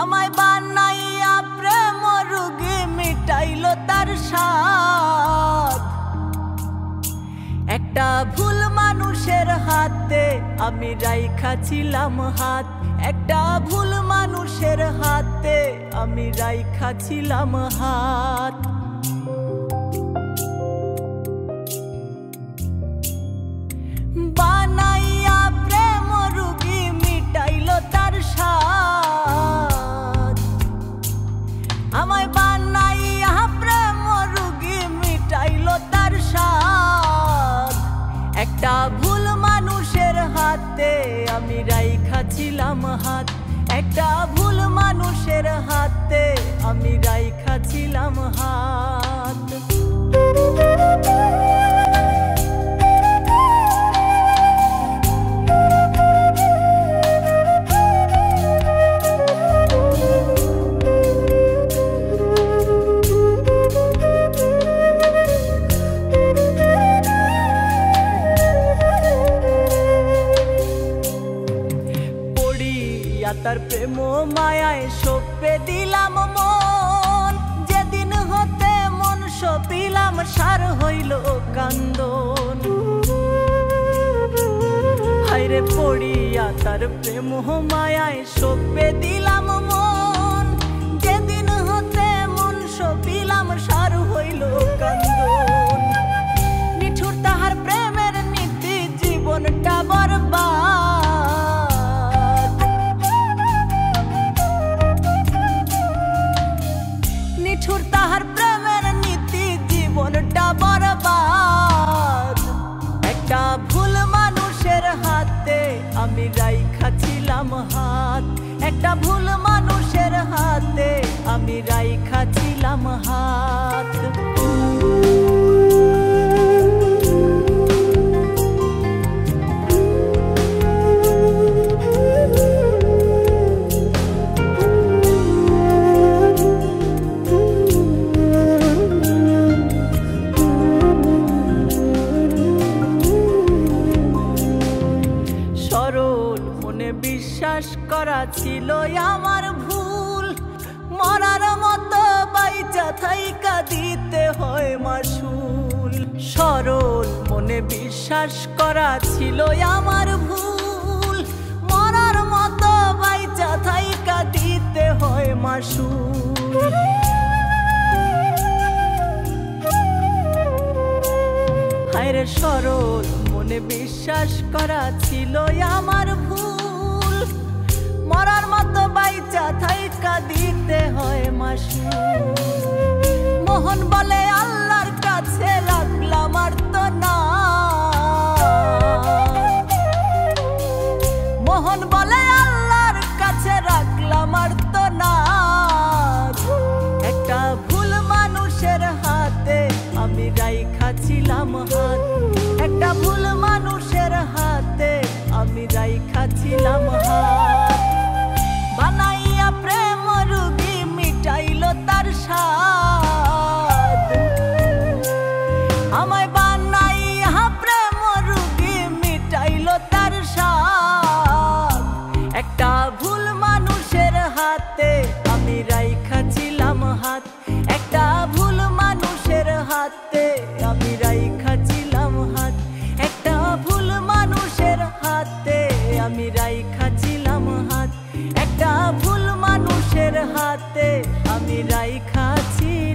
আমায় বানাইয়া প্রেম রোগী মিটাইলো তার স্বাদ। একটা ভুল মানুষের হাতে আমি রাইখা ছিলাম হাত, একটা ভুল মানুষের হাতে আমি রাইখা ছিলাম হাত। বানাইয়া প্রেম রোগী মিটাইলো তার স্বাদ। আমায় বানাইয়া প্রেম রোগী মিটাইলো তার স্বাদ। একটা ভুল মানুষের হাতে আমি রাইখা ছিলাম হাত, একটা ভুল মানুষের হাতে আমি রাইখা ছিলাম হাত। তার প্রেম মায়ায় সপে দিলাম মন, যেদিন হতে মন সপিলাম সার হইল কান্দন। হায়রে পড়িয়া তার প্রেম মায়ায় সপে দিলাম মন, যেদিন হতে মন সপিলাম সার হইল কান্দন। নিঠুর তাহার প্রেমের নীতি জীবনটা বরবাদ। নিঠুর তাহার প্রেমের নীতি জীবনটা বরবাদ। একটা ভুল মানুষের হাতে আমি রাইখা ছিলাম হাত, একটা ভুল মানুষের হাতে আমি রাইখা ছিলাম হাত। সরল মনে বিশ্বাস করা ছিল আমার ভুল, মরার মতো বাইচা থাইকা দিতে হয় মাসুল। সরল মনে বিশ্বাস করা ছিল আমার ভুল, মরার মতো বাইচা থাইকা দিতে হয় মাসুল। হায়রে সরল মনে বিশ্বাস করা ছিল আমার ভুল, মরার মতো বাইচা থাইকা দিতে হয় মাসুল। মোহন বলে আল্লাহর কাছে রাখলাম আর তো না, মোহন বলে আল্লাহর কাছে রাখলাম আর তো না। একটা ভুল মানুষের হাতে আমি রাইখা ছিলাম হাত, একটা ভুল মানুষের হাতে আমি রাইখা ছিলাম হাত। বানাইয়া প্রেম রোগী মিটাইলো তার স্বাদ। আমায় বানাইয়া প্রেম রোগী মিটাইলো তার স্বাদ। একটা ভুল মানুষের হাতে আমি রাইখা ছিলাম হাত, একটা ভুল মানুষের হাতে আমি রাইখা ছিলাম হাত, একটা ভুল মানুষের হাতে আমি রাইখা ছিলাম হাত, একটা ভুল মানুষের হাতে আমি রাইখা ছিলাম।